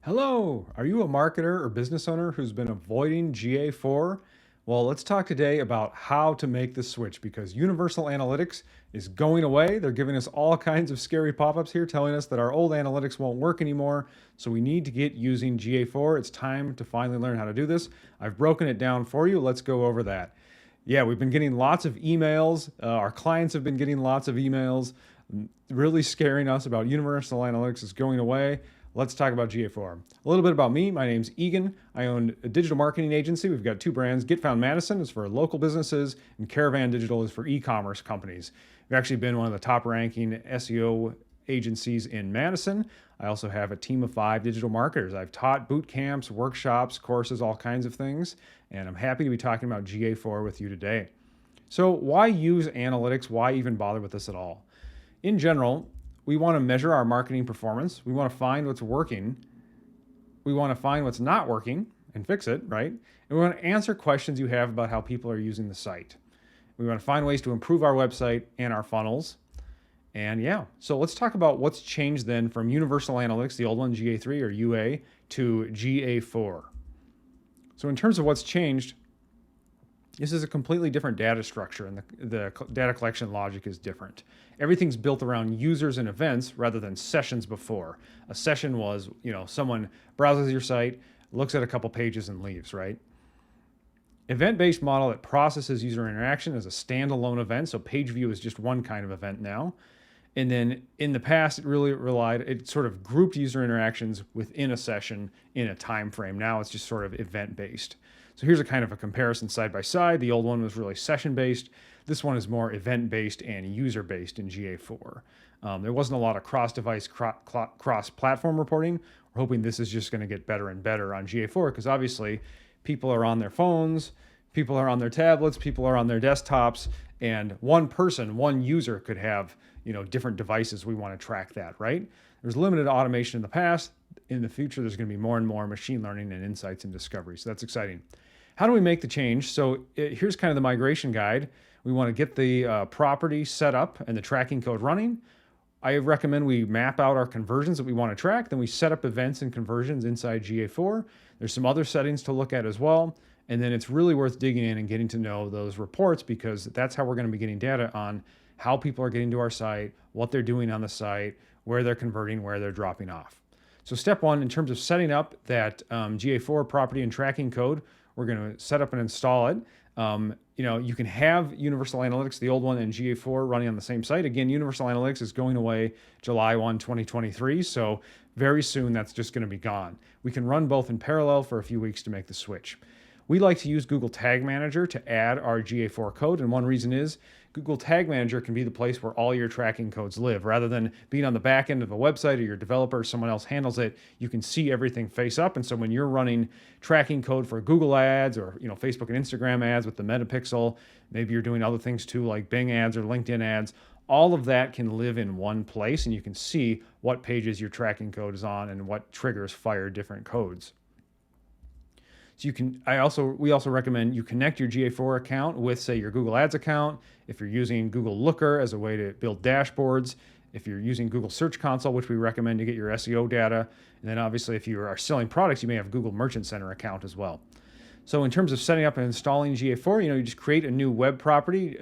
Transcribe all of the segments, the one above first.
Hello, are you a marketer or business owner who's been avoiding GA4? Well, let's talk today about how to make the switch because Universal Analytics is going away. They're giving us all kinds of scary pop-ups here telling us that our old analytics won't work anymore. So we need to get using GA4. It's time to finally learn how to do this. I've broken it down for you. Let's go over that. Yeah, we've been getting lots of emails. Our clients have been getting lots of emails really scaring us about Universal Analytics is going away. Let's talk about GA4. A little bit about me. My name's Egan. I own a digital marketing agency. We've got two brands. Get Found Madison is for local businesses, and Caravan Digital is for e-commerce companies. We've actually been one of the top ranking SEO agencies in Madison. I also have a team of 5 digital marketers. I've taught boot camps, workshops, courses, all kinds of things, and I'm happy to be talking about GA4 with you today. So why use analytics? Why even bother with this at all? In general, we want to measure our marketing performance. We want to find what's working. We want to find what's not working and fix it, right? And we want to answer questions you have about how people are using the site. We want to find ways to improve our website and our funnels. And yeah, so let's talk about what's changed then from Universal Analytics, the old one, GA3 or UA, to GA4. So in terms of what's changed, this is a completely different data structure, and the data collection logic is different. Everything's built around users and events rather than sessions before. A session was, someone browses your site, looks at a couple pages and leaves, right? Event-based model that processes user interaction as a standalone event. So page view is just one kind of event now. And then in the past, it sort of grouped user interactions within a session in a time frame. Now it's just sort of event-based. So here's a kind of a comparison side by side. The old one was really session-based. This one is more event-based and user-based in GA4. There wasn't a lot of cross-device, cross-platform reporting. We're hoping this is just going to get better and better on GA4 because obviously people are on their phones, people are on their tablets, people are on their desktops, and one person, one user could have different devices. We want to track that, right? There's limited automation in the past. In the future, there's going to be more and more machine learning and insights and discovery. So that's exciting. How do we make the change? So here's kind of the migration guide. We want to get the property set up and the tracking code running. I recommend we map out our conversions that we want to track. Then we set up events and conversions inside GA4. There's some other settings to look at as well. And then it's really worth digging in and getting to know those reports because that's how we're going to be getting data on how people are getting to our site, what they're doing on the site, where they're converting, where they're dropping off. So step one, in terms of setting up that GA4 property and tracking code, we're going to set up and install it. You can have Universal Analytics, the old one, and GA4 running on the same site. Again, Universal Analytics is going away July 1, 2023. So very soon that's just going to be gone. We can run both in parallel for a few weeks to make the switch. We like to use Google Tag Manager to add our GA4 code. And one reason is Google Tag Manager can be the place where all your tracking codes live. Rather than being on the back end of a website or your developer or someone else handles it, you can see everything face up. And so when you're running tracking code for Google ads or Facebook and Instagram ads with the Metapixel, maybe you're doing other things too like Bing ads or LinkedIn ads, all of that can live in one place and you can see what pages your tracking code is on and what triggers fire different codes. So we also recommend you connect your GA4 account with, say, your Google Ads account. If you're using Google Looker as a way to build dashboards, if you're using Google Search Console, which we recommend to get your SEO data, and then obviously if you are selling products, you may have Google Merchant Center account as well. So in terms of setting up and installing GA4, you just create a new web property.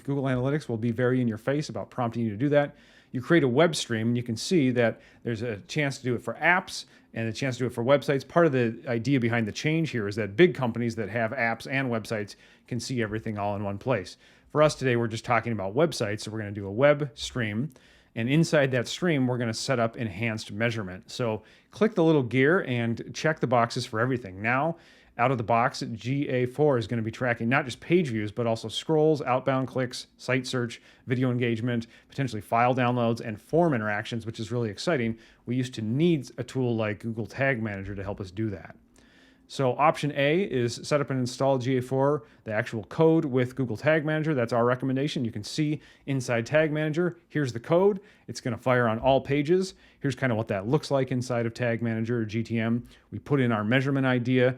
Google Analytics will be very in your face about prompting you to do that. You create a web stream and you can see that there's a chance to do it for apps and a chance to do it for websites. Part of the idea behind the change here is that big companies that have apps and websites can see everything all in one place. For us today, we're just talking about websites, so we're going to do a web stream. And inside that stream, we're going to set up enhanced measurement. So click the little gear and check the boxes for everything. Now, out of the box, GA4 is going to be tracking not just page views, but also scrolls, outbound clicks, site search, video engagement, potentially file downloads, and form interactions, which is really exciting. We used to need a tool like Google Tag Manager to help us do that. So option A is set up and install GA4, the actual code with Google Tag Manager. That's our recommendation. You can see inside Tag Manager, here's the code. It's going to fire on all pages. Here's kind of what that looks like inside of Tag Manager or GTM. We put in our measurement ID.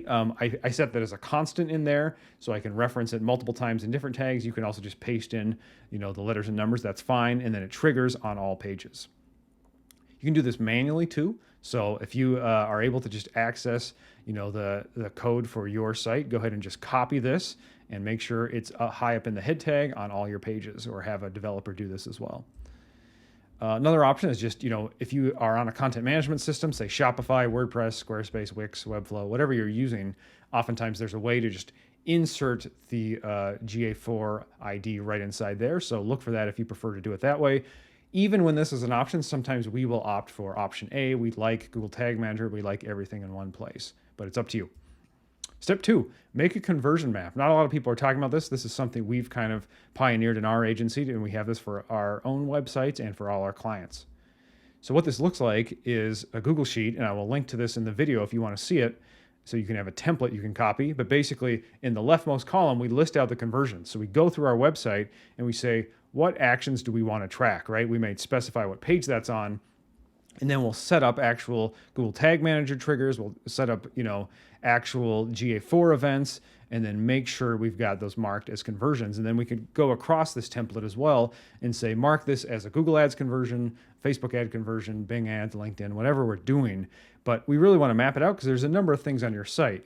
I set that as a constant in there so I can reference it multiple times in different tags. You can also just paste in, the letters and numbers. That's fine. And then it triggers on all pages. You can do this manually too. So if you are able to just access, the code for your site, go ahead and just copy this and make sure it's high up in the head tag on all your pages, or have a developer do this as well. Another option is just, if you are on a content management system, say Shopify, WordPress, Squarespace, Wix, Webflow, whatever you're using, oftentimes there's a way to just insert the GA4 ID right inside there. So look for that if you prefer to do it that way. Even when this is an option, sometimes we will opt for option A. We like Google Tag Manager. We like everything in one place, but it's up to you. Step 2, make a conversion map. Not a lot of people are talking about this. This is something we've kind of pioneered in our agency, and we have this for our own websites and for all our clients. So what this looks like is a Google Sheet, and I will link to this in the video if you want to see it, so you can have a template you can copy. But basically, in the leftmost column, we list out the conversions. So we go through our website and we say, what actions do we want to track, right? We may specify what page that's on, and then we'll set up actual Google Tag Manager triggers. We'll set up, actual GA4 events, and then make sure we've got those marked as conversions. And then we could go across this template as well and say, mark this as a Google Ads conversion, Facebook ad conversion, Bing ads, LinkedIn, whatever we're doing. But we really want to map it out because there's a number of things on your site.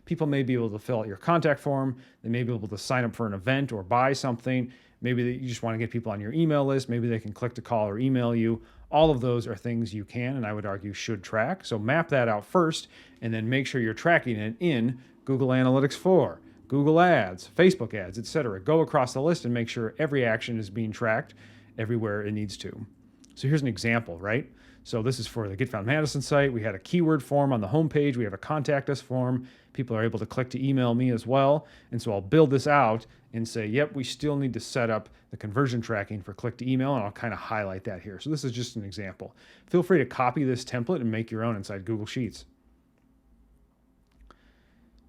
People may be able to fill out your contact form. They may be able to sign up for an event or buy something. Maybe you just want to get people on your email list. Maybe they can click to call or email you. All of those are things you can, and I would argue should track. So map that out first, and then make sure you're tracking it in Google Analytics 4, Google Ads, Facebook ads, etc. Go across the list and make sure every action is being tracked everywhere it needs to. So here's an example, right? So this is for the Get Found Madison site. We had a keyword form on the homepage. We have a contact us form. People are able to click to email me as well. And so I'll build this out and say, yep, we still need to set up the conversion tracking for click to email, and I'll kind of highlight that here. So this is just an example. Feel free to copy this template and make your own inside Google Sheets.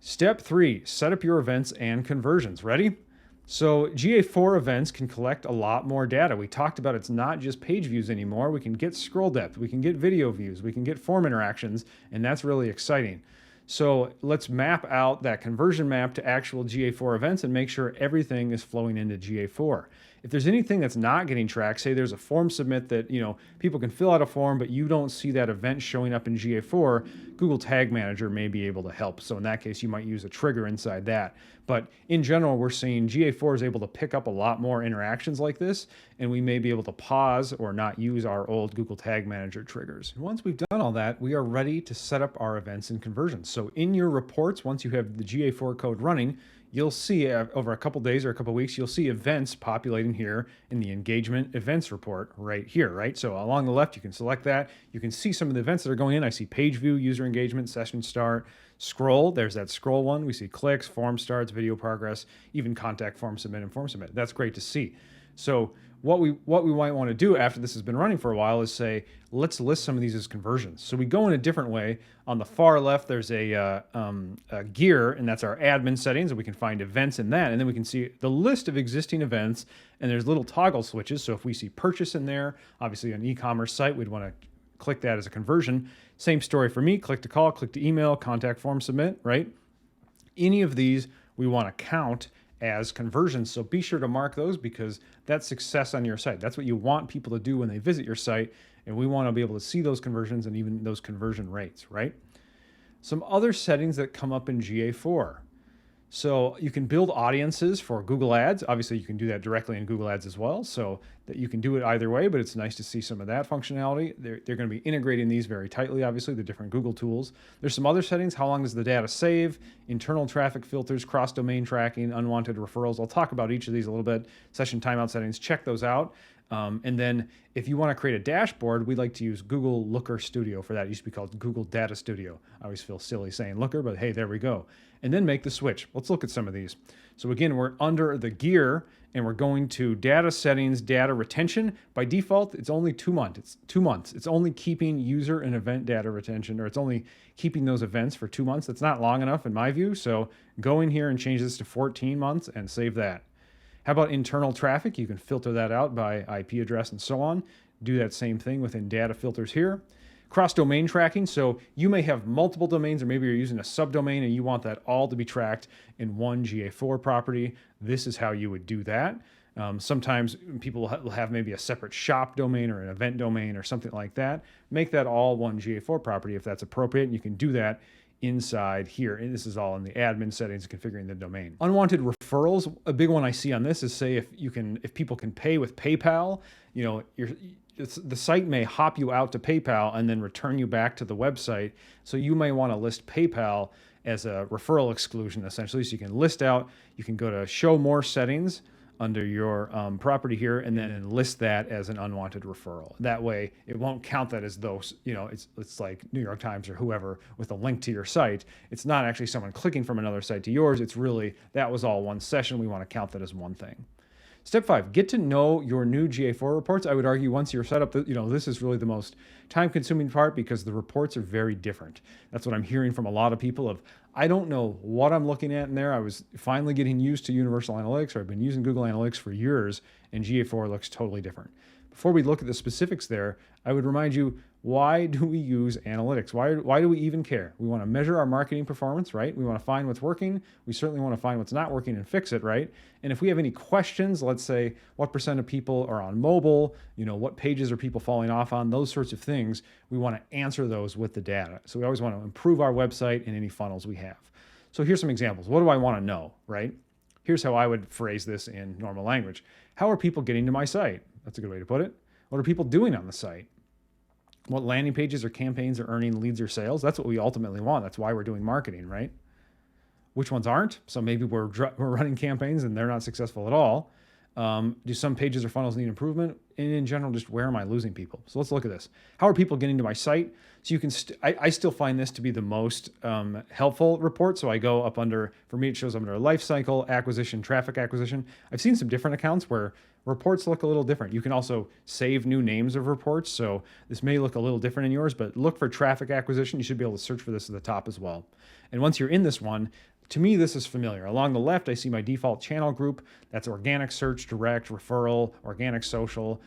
Step 3, set up your events and conversions. Ready? So GA4 events can collect a lot more data. We talked about it's not just page views anymore. We can get scroll depth, we can get video views, we can get form interactions, and that's really exciting. So let's map out that conversion map to actual GA4 events and make sure everything is flowing into GA4. If there's anything that's not getting tracked, say there's a form submit that, people can fill out a form, but you don't see that event showing up in GA4, Google Tag Manager may be able to help. So in that case, you might use a trigger inside that. But in general, we're seeing GA4 is able to pick up a lot more interactions like this, and we may be able to pause or not use our old Google Tag Manager triggers. Once we've done all that, we are ready to set up our events and conversions. So in your reports, once you have the GA4 code running, you'll see over a couple days or a couple weeks, you'll see events populating here in the engagement events report right here, right? So along the left, you can select that. You can see some of the events that are going in. I see page view, user engagement, session start, scroll. There's that scroll one. We see clicks, form starts, video progress, even contact form submit and form submit. That's great to see. So what we might want to do after this has been running for a while is say, let's list some of these as conversions. So we go in a different way. On the far left, there's a gear, and that's our admin settings, and we can find events in that. And then we can see the list of existing events, and there's little toggle switches. So if we see purchase in there, obviously an e-commerce site, we'd want to click that as a conversion. Same story for me, click to call, click to email, contact form submit, right? Any of these we want to count as conversions. So be sure to mark those because that's success on your site. That's what you want people to do when they visit your site. And we want to be able to see those conversions and even those conversion rates, right? Some other settings that come up in GA4. So you can build audiences for Google Ads. Obviously, you can do that directly in Google Ads as well. So that you can do it either way, but it's nice to see some of that functionality. They're going to be integrating these very tightly, obviously, the different Google tools. There's some other settings. How long does the data save? Internal traffic filters, cross-domain tracking, unwanted referrals. I'll talk about each of these a little bit. Session timeout settings, check those out. And then if you want to create a dashboard, we like to use Google Looker Studio for that. It used to be called Google Data Studio. I always feel silly saying Looker, but hey, there we go. And then make the switch. Let's look at some of these. So again, we're under the gear and we're going to data settings, data retention. By default, it's only 2 months. It's 2 months. It's only keeping user and event data retention, or it's only keeping those events for 2 months. That's not long enough in my view. So go in here and change this to 14 months and save that. How about internal traffic? You can filter that out by IP address and so on. Do that same thing within data filters here. Cross-domain tracking. So you may have multiple domains, or maybe you're using a subdomain and you want that all to be tracked in one GA4 property. This is how you would do that. Sometimes people will have maybe a separate shop domain or an event domain or something like that. Make that all one GA4 property if that's appropriate, and you can do that inside here. And this is all in the admin settings, configuring the domain. Unwanted referrals, a big one I see on this is, say if people can pay with PayPal, the site may hop you out to PayPal and then return you back to the website. So you may want to list PayPal as a referral exclusion, essentially. So you can list out, you can go to show more settings under your property here, and then list that as an unwanted referral. That way it won't count that as those, it's like New York Times or whoever with a link to your site. It's not actually someone clicking from another site to yours. It's really, that was all one session. We want to count that as one thing. Step 5, get to know your new GA4 reports. I would argue once you're set up, this is really the most time-consuming part because the reports are very different. That's what I'm hearing from a lot of people of, I don't know what I'm looking at in there. I was finally getting used to Universal Analytics, or I've been using Google Analytics for years, and GA4 looks totally different. Before we look at the specifics there, I would remind you, why do we use analytics? Why do we even care? We want to measure our marketing performance, right? We want to find what's working. We certainly want to find what's not working and fix it, right? And if we have any questions, let's say what % of people are on mobile, what pages are people falling off on, those sorts of things, we want to answer those with the data. So we always want to improve our website and any funnels we have. So here's some examples. What do I want to know, right? Here's how I would phrase this in normal language. How are people getting to my site? That's a good way to put it. What are people doing on the site? What landing pages or campaigns are earning leads or sales? That's what we ultimately want. That's why we're doing marketing, right? Which ones aren't? So maybe we're running campaigns and they're not successful at all. Do some pages or funnels need improvement? And in general, just where am I losing people? So let's look at this. How are people getting to my site? So you can, I still find this to be the most helpful report. So I go up under, for me, it shows up under life cycle, acquisition, traffic acquisition. I've seen some different accounts where reports look a little different. You can also save new names of reports. So this may look a little different in yours, but look for traffic acquisition. You should be able to search for this at the top as well. And once you're in this one, to me, this is familiar. Along the left, I see my default channel group. That's organic search, direct, referral, organic social.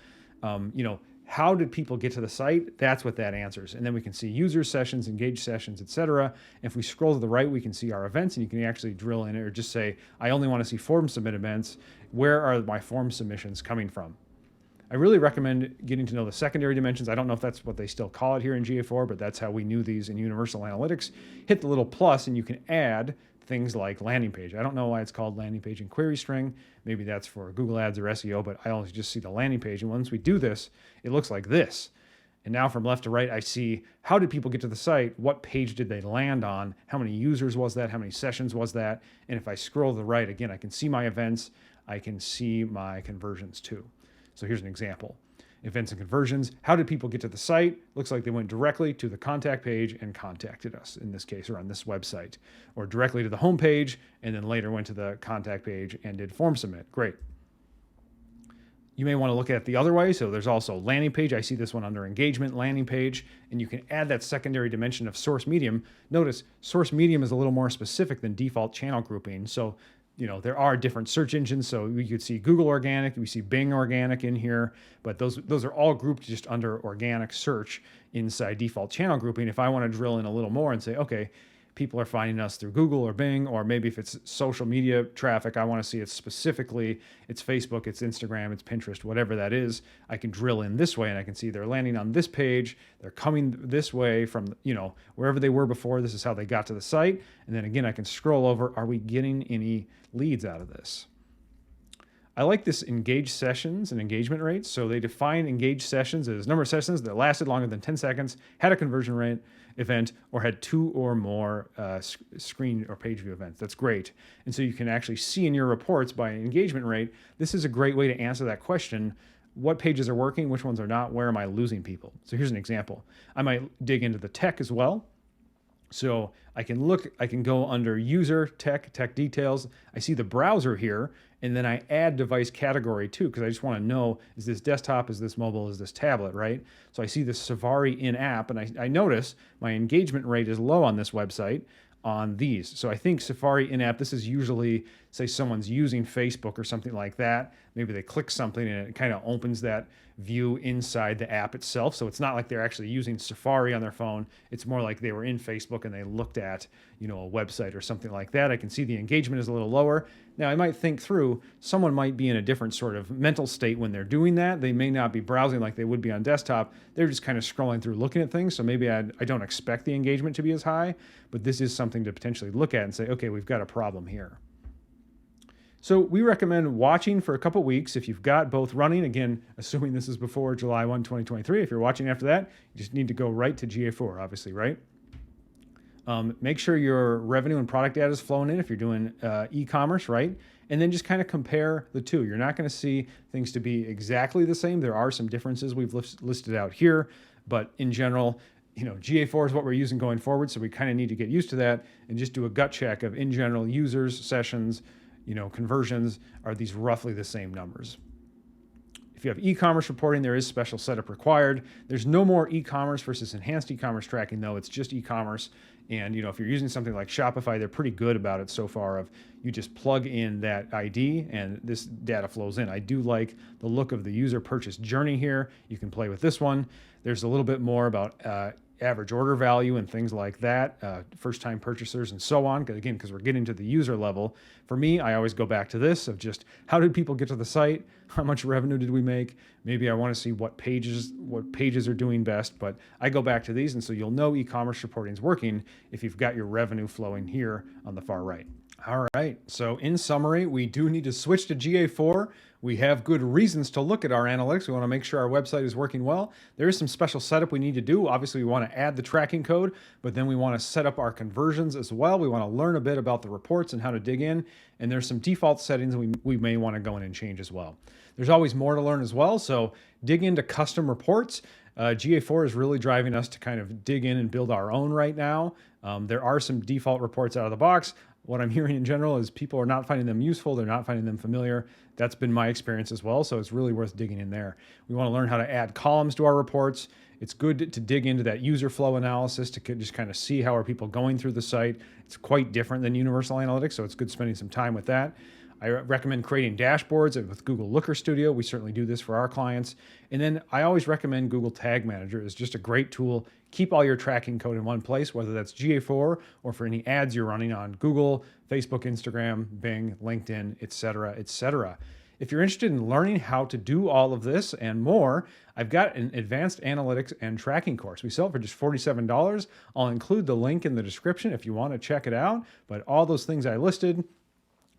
How did people get to the site? That's what that answers. And then we can see user sessions, engaged sessions, etc. If we scroll to the right, we can see our events, and you can actually drill in it or just say, I only want to see form submit events. Where are my form submissions coming from? I really recommend getting to know the secondary dimensions. I don't know if that's what they still call it here in GA4, but that's how we knew these in Universal Analytics. Hit the little plus and you can add things like landing page. I don't know why it's called landing page and query string. Maybe that's for Google Ads or SEO, but I always just see the landing page. And once we do this, it looks like this. And now from left to right, I see how did people get to the site? What page did they land on? How many users was that? How many sessions was that? And if I scroll to the right, again, I can see my events. I can see my conversions too. So here's an example. Events and conversions. How did people get to the site? Looks like they went directly to the contact page and contacted us in this case, or on this website, or directly to the home page and then later went to the contact page and did form submit. Great. You may want to look at it the other way. So there's also landing page. I see this one under engagement, landing page, and you can add that secondary dimension of source medium. Notice source medium is a little more specific than default channel grouping. So there are different search engines. So we could see Google organic, we see Bing organic in here, but those are all grouped just under organic search inside default channel grouping. If I want to drill in a little more and say, okay, people are finding us through Google or Bing, or maybe if it's social media traffic, I want to see it specifically, it's Facebook, it's Instagram, it's Pinterest, whatever that is, I can drill in this way and I can see they're landing on this page, they're coming this way from, wherever they were before, this is how they got to the site. And then again, I can scroll over, are we getting any leads out of this? I like this engaged sessions and engagement rates. So they define engaged sessions as number of sessions that lasted longer than 10 seconds, had a conversion rate event, or had 2 or more screen or page view events. That's great. And so you can actually see in your reports by engagement rate, this is a great way to answer that question. What pages are working? Which ones are not? Where am I losing people? So here's an example. I might dig into the tech as well. So I can go under user, tech details. I see the browser here, and then I add device category too, because I just want to know, is this desktop, is this mobile, is this tablet, right? So I see this Safari in-app, and I notice my engagement rate is low on this website on these. So I think Safari in-app, this is usually say someone's using Facebook or something like that, maybe they click something and it kind of opens that view inside the app itself. So it's not like they're actually using Safari on their phone. It's more like they were in Facebook and they looked at, a website or something like that. I can see the engagement is a little lower. Now I might think through, someone might be in a different sort of mental state when they're doing that. They may not be browsing like they would be on desktop. They're just kind of scrolling through looking at things. So maybe I don't expect the engagement to be as high, but this is something to potentially look at and say, okay, we've got a problem here. So we recommend watching for a couple weeks if you've got both running. Again, assuming this is before July 1, 2023. If you're watching after that, you just need to go right to GA4, obviously, right? Make sure your revenue and product data is flowing in if you're doing e-commerce, right? And then just kind of compare the two. You're not going to see things to be exactly the same. There are some differences we've listed out here, but in general, GA4 is what we're using going forward. So we kind of need to get used to that and just do a gut check of, in general, users, sessions, conversions, are these roughly the same numbers? If you have e-commerce reporting, there is special setup required. There's no more e-commerce versus enhanced e-commerce tracking, though. It's just e-commerce. And if you're using something like Shopify, they're pretty good about it so far. Of you just plug in that ID and this data flows in. I do like the look of the user purchase journey here. You can play with this one. There's a little bit more about average order value and things like that, first-time purchasers and so on. Again, because we're getting to the user level. For me, I always go back to this of just how did people get to the site? How much revenue did we make? Maybe I want to see what pages are doing best, but I go back to these, and so you'll know e-commerce reporting is working if you've got your revenue flowing here on the far right. All right, so in summary, we do need to switch to GA4. We have good reasons to look at our analytics. We want to make sure our website is working well. There is some special setup we need to do. Obviously, we want to add the tracking code, but then we want to set up our conversions as well. We want to learn a bit about the reports and how to dig in. And there's some default settings we may want to go in and change as well. There's always more to learn as well, so dig into custom reports. GA4 is really driving us to kind of dig in and build our own right now. There are some default reports out of the box. What I'm hearing in general is people are not finding them useful. They're not finding them familiar. That's been my experience as well. So it's really worth digging in there. We want to learn how to add columns to our reports. It's good to dig into that user flow analysis to just kind of see how are people going through the site. It's quite different than Universal Analytics, so it's good spending some time with that. I recommend creating dashboards with Google Looker Studio. We certainly do this for our clients. And then I always recommend Google Tag Manager. It's just a great tool. Keep all your tracking code in one place, whether that's GA4 or for any ads you're running on Google, Facebook, Instagram, Bing, LinkedIn, etc., etc. If you're interested in learning how to do all of this and more, I've got an advanced analytics and tracking course. We sell it for just $47. I'll include the link in the description if you want to check it out. But all those things I listed,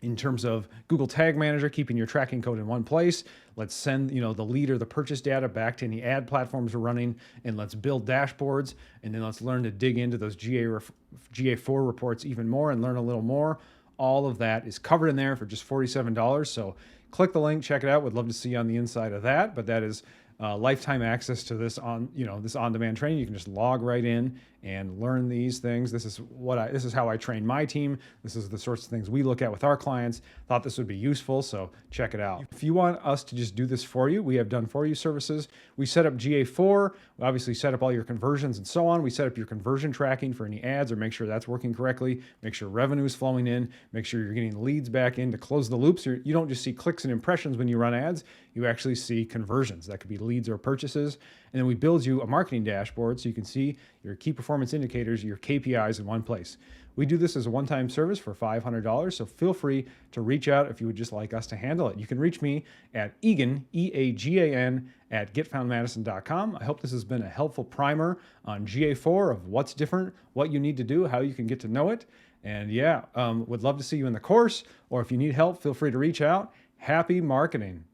in terms of Google Tag Manager, keeping your tracking code in one place. Let's send the lead or the purchase data back to any ad platforms we're running, and let's build dashboards. And then let's learn to dig into those GA4 reports even more and learn a little more. All of that is covered in there for just $47. So click the link, check it out. Would love to see you on the inside of that. But that is lifetime access to this on-demand training. You can just log right in and learn these things. This is how I train my team. This is the sorts of things we look at with our clients. Thought this would be useful, so check it out. If you want us to just do this for you, we have done for you services. We set up GA4. We obviously set up all your conversions and so on. We set up your conversion tracking for any ads or make sure that's working correctly. Make sure revenue is flowing in. Make sure you're getting leads back in to close the loops. You don't just see clicks and impressions when you run ads. You actually see conversions. That could be leads or purchases. And then we build you a marketing dashboard so you can see your key performance indicators, your KPIs in one place. We do this as a one-time service for $500, so feel free to reach out if you would just like us to handle it. You can reach me at Egan, E-A-G-A-N, at getfoundmadison.com. I hope this has been a helpful primer on GA4 of what's different, what you need to do, how you can get to know it. And yeah, would love to see you in the course, or if you need help, feel free to reach out. Happy marketing.